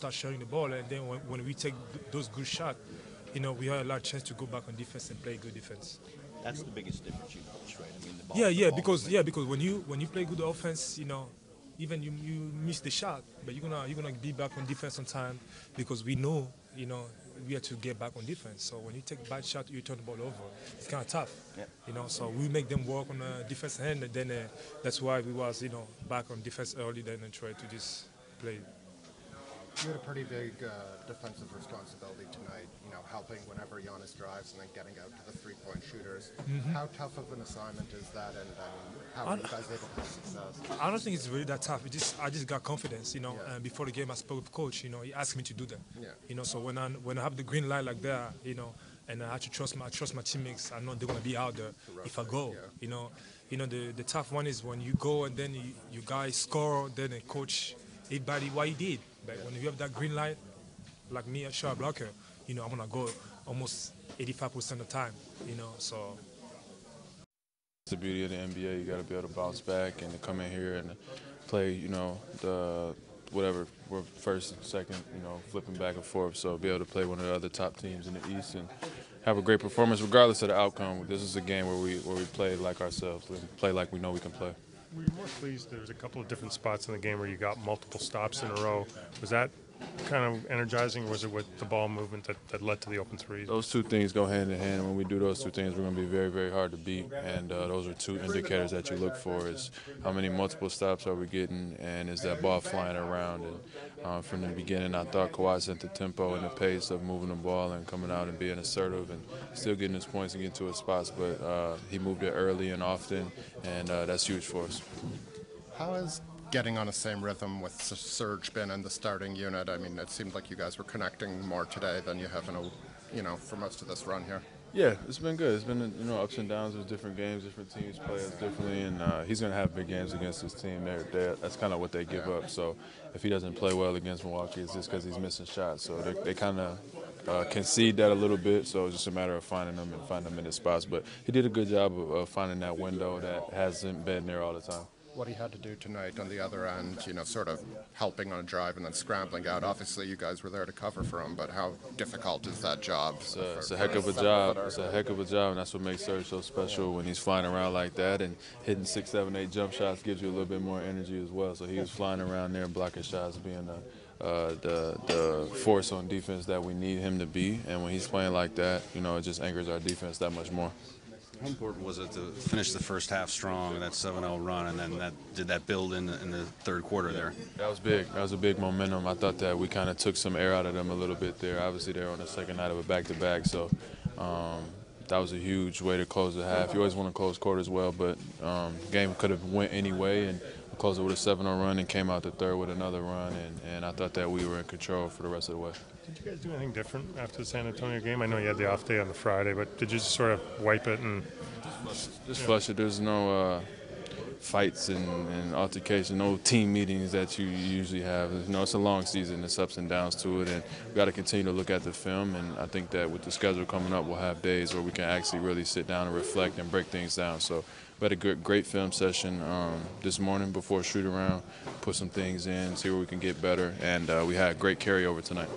start sharing the ball, and then when we take those good shots, we have a lot of chance to go back on defense and play good defense. That's the biggest difference you notice, right? I mean, the ball. Yeah, the ball because movement. when you play good offense, even you miss the shot, but you're gonna be back on defense on time because we know we have to get back on defense. So when you take a bad shot, you turn the ball over. It's kind of tough, Yeah. So we make them work on the defense end, and then that's why we was back on defense early, then and try to just play. You had a pretty big defensive responsibility tonight, helping whenever Giannis drives and then getting out to the three-point shooters. How tough of an assignment is that, and how are you guys able to have success? I don't think it's really that tough. I just got confidence, And before the game, I spoke with coach. He asked me to do that. Yeah. So when I have the green light like that, and I have to trust my teammates. I know they're gonna be out there if I go. Yeah. The tough one is when you go and then you guys score, then the coach, everybody what he did. But when you have that green light, like me a shot blocker, I'm gonna go almost 85% of the time. So. It's the beauty of the NBA. You got to be able to bounce back and to come in here and play, the whatever, we're first and second, flipping back and forth. So be able to play one of the other top teams in the East and have a great performance regardless of the outcome. This is a game where we play like ourselves, play like we know we can play. Were you more pleased? There was a couple of different spots in the game where you got multiple stops in a row. Was that kind of energizing, or was it with the ball movement that led to the open threes? Those two things go hand in hand. When we do those two things, we're going to be very, very hard to beat. And those are two indicators that you look for: is how many multiple stops are we getting, and is that ball flying around. And from the beginning, I thought Kawhi set the tempo and the pace of moving the ball and coming out and being assertive and still getting his points and getting to his spots. But he moved it early and often, and that's huge for us. How has getting on the same rhythm with Serge been in the starting unit? I mean, it seemed like you guys were connecting more today than you have for most of this run here. Yeah, it's been good. It's been ups and downs with different games, different teams play us differently, and he's going to have big games against his team. That's kind of what they give up. So if he doesn't play well against Milwaukee, it's just because he's missing shots. So they kind of concede that a little bit. So it's just a matter of finding them and finding them in his spots. But he did a good job of finding that window that hasn't been there all the time. What he had to do tonight on the other end, sort of helping on a drive and then scrambling out. Obviously, you guys were there to cover for him, but how difficult is that job? It's a heck of a job. It's a heck of a job, and that's what makes Serge so special when he's flying around like that and hitting 6, 7, 8 jump shots gives you a little bit more energy as well. So he was flying around there and blocking shots, being the force on defense that we need him to be. And when he's playing like that, it just anchors our defense that much more. How important was it to finish the first half strong and that 7-0 run, and then did that build in the third quarter there? That was big. That was a big momentum. I thought that we kind of took some air out of them a little bit there. Obviously, they were on the second night of a back-to-back, so that was a huge way to close the half. You always want to close quarters well, but the game could have went any way, and we closed it with a 7-0 run and came out the third with another run, and I thought that we were in control for the rest of the way. Did you guys do anything different after the San Antonio game? I know you had the off day on the Friday, but did you just sort of wipe it and just flush it? There's no fights and altercation, no team meetings that you usually have. It's a long season. There's ups and downs to it, and we've got to continue to look at the film. And I think that with the schedule coming up, we'll have days where we can actually really sit down and reflect and break things down. So we had a great film session this morning before shoot around, put some things in, see where we can get better, and we had great carryover tonight.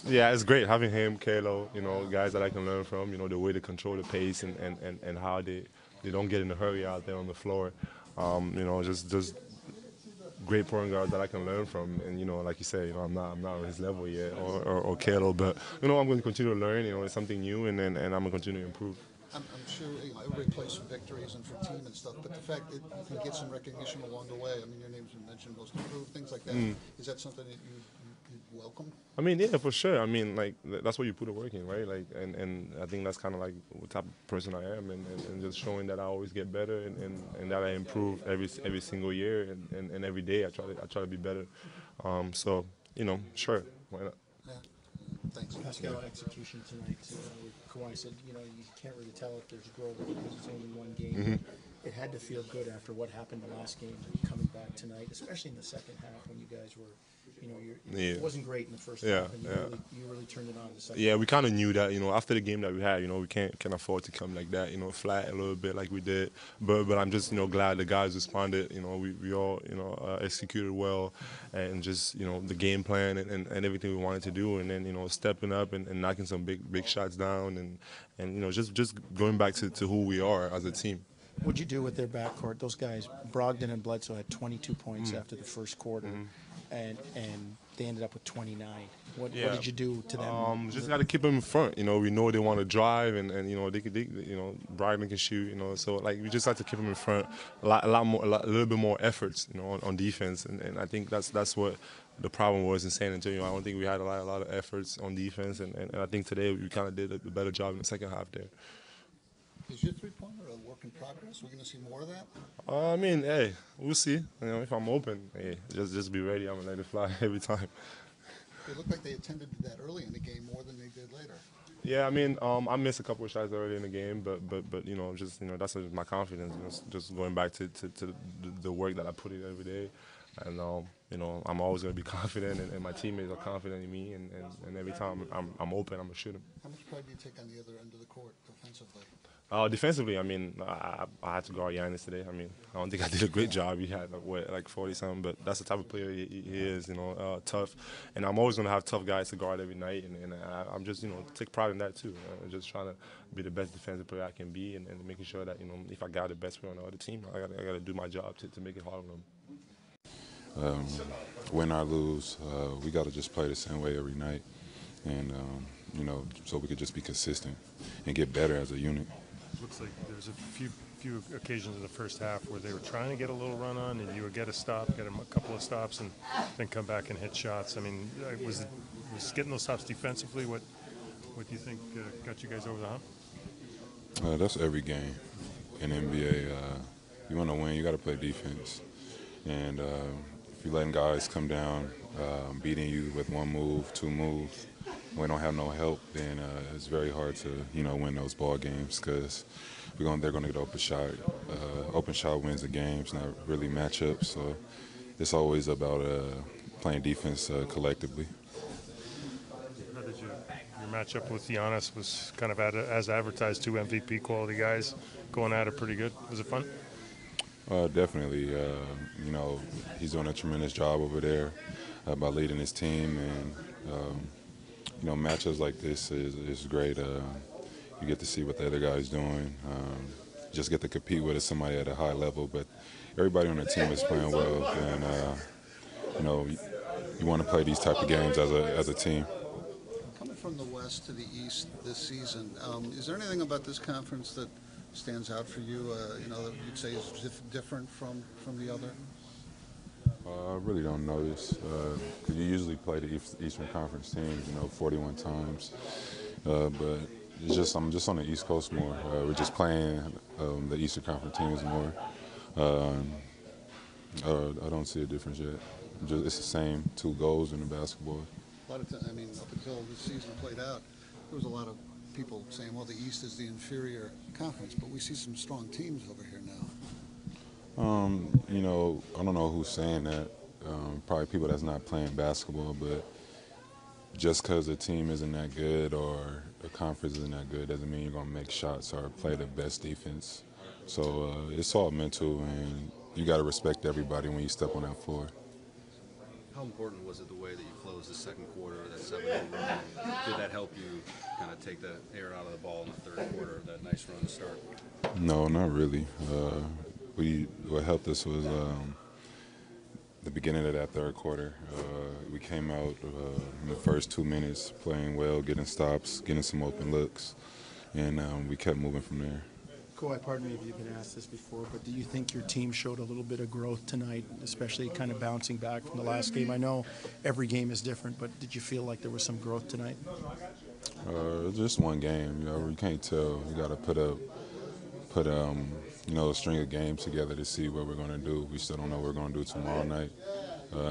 Yeah, it's great having him, Kalo, guys that I can learn from, the way they control the pace and how they don't get in a hurry out there on the floor. Just great point guard that I can learn from. And, like you say, I'm not on his level yet or Kalo, but, I'm going to continue to learn, it's something new, and I'm going to continue to improve. I'm sure everybody plays for victories and for team and stuff, but the fact that you get some recognition along the way, your name's been mentioned, most improved, things like that, is that something that you welcome? Yeah, for sure. That's what you put the work in, right? And I think that's kind of like the type of person I am, and just showing that I always get better and that I improve every single year and every day I try to be better. So, sure, why not? Yeah. Thanks. Pascal, execution tonight. Kawhi said, you can't really tell if there's growth because it's only one game. it had to feel good after what happened the last game, coming back tonight, especially in the second half when you guys were, it wasn't great in the first half, and you really turned it on in the second half. Yeah, we kind of knew that, after the game that we had, we can't afford to come like that, flat a little bit like we did. But I'm just, glad the guys responded. We all, executed well, and just, the game plan and everything we wanted to do, and then, stepping up and knocking some big shots down, and just going back to who we are as a team. What'd you do with their backcourt? Those guys, Brogdon and Bledsoe, had 22 points after the first quarter, and they ended up with 29. What did you do to them? Just got to keep them in front. We know they want to drive, and they Brogdon can shoot. So like we just have to keep them in front. A little bit more efforts, on defense, and I think that's what the problem was in San Antonio. I don't think we had a lot of efforts on defense, and I think today we kind of did a better job in the second half there. Is your three-pointer a work in progress? We're going to see more of that? I mean, hey, we'll see. If I'm open, hey, just be ready. I'm going to let it fly every time. It looked like they attended to that early in the game more than they did later. Yeah, I mean, I missed a couple of shots early in the game, but that's my confidence. Just going back to the work that I put in every day, and I'm always going to be confident, and my teammates are confident in me, and every time I'm open, I'm going to shoot them. How much pride do you take on the other end of the court defensively? Defensively, I mean, I had to guard Giannis today. I mean, I don't think I did a great job. He had like 40-something, but that's the type of player he is, tough. And I'm always going to have tough guys to guard every night, and I'm just, take pride in that too. Just trying to be the best defensive player I can be, and making sure that, if I got the best player on the other team, I got to do my job to make it hard on them. Win or lose, we got to just play the same way every night, and so we could just be consistent and get better as a unit. Looks like there's a few occasions in the first half where they were trying to get a little run on, and you would get a couple of stops, and then come back and hit shots. I mean, was getting those stops defensively what do you think got you guys over the hump? That's every game in NBA. You want to win, you got to play defense, and if you're letting guys come down, beating you with one move, two moves, we don't have no help, then it's very hard to win those ball games, because they're going to get open shot. Open shot wins the games, not really matchups. So it's always about playing defense collectively. How did your matchup with Giannis was kind of as advertised, 2 MVP quality guys going at it pretty good? Was it fun? Definitely. He's doing a tremendous job over there by leading his team, and matchups like this is great. You get to see what the other guy's doing. Just get to compete with somebody at a high level. But everybody on the team is playing well, and you want to play these type of games as a team. Coming from the West to the East this season, is there anything about this conference that stands out for you? That you'd say is different from the other? I really don't notice, because you usually play the Eastern Conference teams, 41 times. But it's just I'm just on the East Coast more. We're just playing the Eastern Conference teams more. I don't see a difference yet. It's the same 2 goals in the basketball. A lot of times, up until the season played out, there was a lot of people saying, well, the East is the inferior conference, but we see some strong teams over here now. I don't know who's saying that. Probably people that's not playing basketball, but just because the team isn't that good or the conference isn't that good doesn't mean you're going to make shots or play the best defense. So it's all mental, and you got to respect everybody when you step on that floor. How important was it the way that you closed the second quarter, that 7-0 run? Did that help you kind of take the air out of the ball in the third quarter, that nice run to start? No, not really. What helped us was the beginning of that third quarter. We came out in the first 2 minutes playing well, getting stops, getting some open looks, and we kept moving from there. Kawhi, pardon me if you've been asked this before, but do you think your team showed a little bit of growth tonight, especially kind of bouncing back from the last game? I know every game is different, but did you feel like there was some growth tonight? Just one game. You can't tell. You got to put a string of games together to see what we're going to do. We still don't know what we're going to do tomorrow night,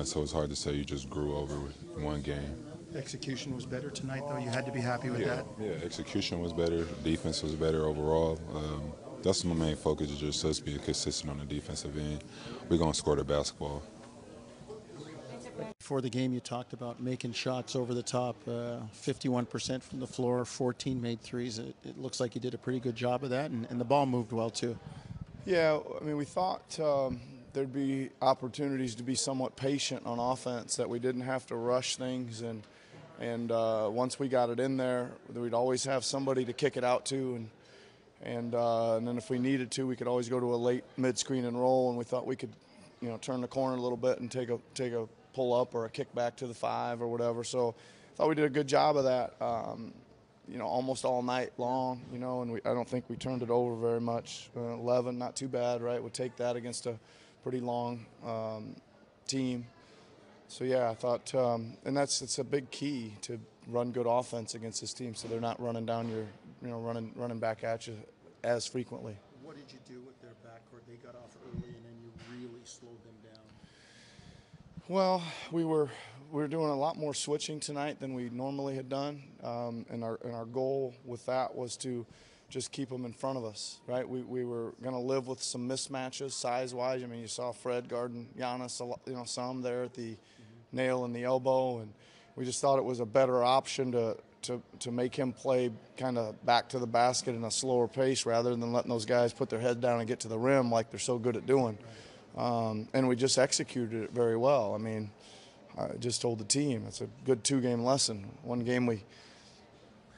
so it's hard to say you just grew over with one game. Execution was better tonight, though. You had to be happy with that. Yeah, execution was better. Defense was better overall. that's my main focus, is just us being consistent on the defensive end. We're going to score the basketball. Before the game, you talked about making shots over the top, 51% from the floor, 14 made threes. It looks like you did a pretty good job of that, and the ball moved well, too. Yeah, I mean, we thought there'd be opportunities to be somewhat patient on offense, that we didn't have to rush things, and once we got it in there, we'd always have somebody to kick it out to, and then if we needed to, we could always go to a late mid-screen and roll, and we thought we could, turn the corner a little bit and take a pull up or a kick back to the 5 or whatever. So I thought we did a good job of that, almost all night long, and I don't think we turned it over very much. 11, not too bad, right? We'll take that against a pretty long team. So, yeah, I thought, and it's a big key to run good offense against this team, so they're not running down running back at you as frequently. What did you do with their backcourt? They got off early, and then you really slowed them down. Well, we were doing a lot more switching tonight than we normally had done, and our goal with that was to just keep them in front of us, right? We were going to live with some mismatches size-wise. I mean, you saw Fred guarding Giannis, some there at the nail and the elbow, and we just thought it was a better option to make him play kind of back to the basket in a slower pace rather than letting those guys put their head down and get to the rim like they're so good at doing. And we just executed it very well. I mean, I just told the team it's a good 2-game lesson. One game we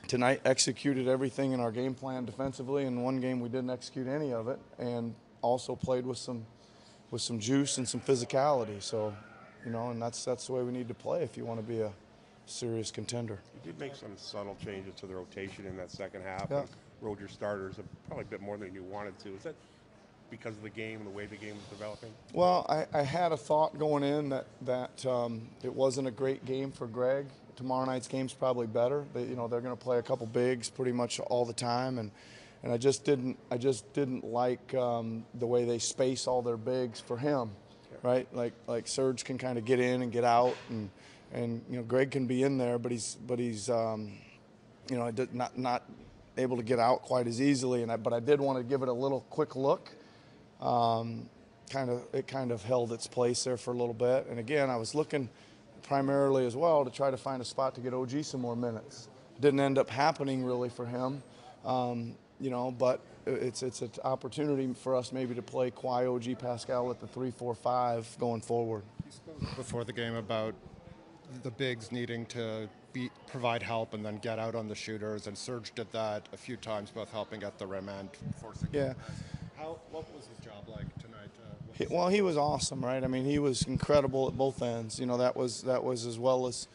tonight executed everything in our game plan defensively, and one game we didn't execute any of it, and also played with some juice and some physicality. So, and that's the way we need to play if you want to be a serious contender. You did make some subtle changes to the rotation in that second half. Yeah. And rode your starters probably a bit more than you wanted to. Is that because of the game and the way the game was developing? Well, I had a thought going in that it wasn't a great game for Greg. Tomorrow night's game's probably better. They're going to play a couple bigs pretty much all the time, and I just didn't like the way they space all their bigs for him, right? Like Serge can kind of get in and get out, and Greg can be in there, but he's not able to get out quite as easily. But I did want to give it a little quick look. It kind of held its place there for a little bit. And again, I was looking primarily as well to try to find a spot to get OG some more minutes. Didn't end up happening really for him, but it's an opportunity for us maybe to play Kawhi, OG, Pascal at the 3-4-5 going forward. You spoke before the game about the bigs needing to provide help and then get out on the shooters, and Serge did that a few times, both helping at the rim and forcing. Yeah. What was his job like tonight? He was awesome, right? I mean, he was incredible at both ends. That was as well as,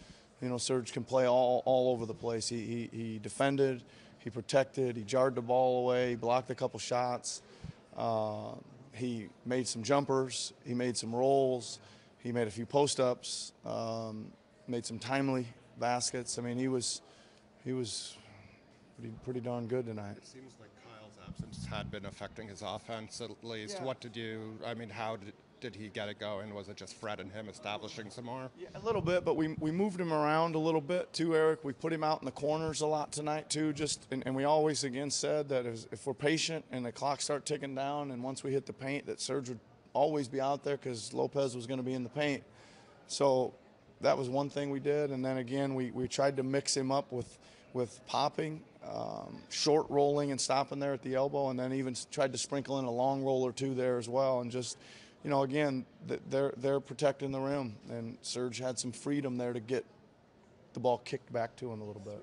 Serge can play all over the place. He defended, he protected, he jarred the ball away, he blocked a couple shots. He made some jumpers, he made some rolls, he made a few post-ups, made some timely baskets. I mean, he was pretty darn good tonight. It seems like Kyle's absence had been affecting his offense at least. Yeah. How did he get it going? Was it just Fred and him establishing some more? Yeah, a little bit, but we moved him around a little bit too, Eric. We put him out in the corners a lot tonight too. And we always again said that if we're patient and the clock start ticking down, and once we hit the paint, that Serge would always be out there because Lopez was going to be in the paint. So that was one thing we did, and then again we tried to mix him up with popping, short rolling and stopping there at the elbow, and then even tried to sprinkle in a long roll or two there as well, and just again they're protecting the rim, and Serge had some freedom there to get the ball kicked back to him a little bit.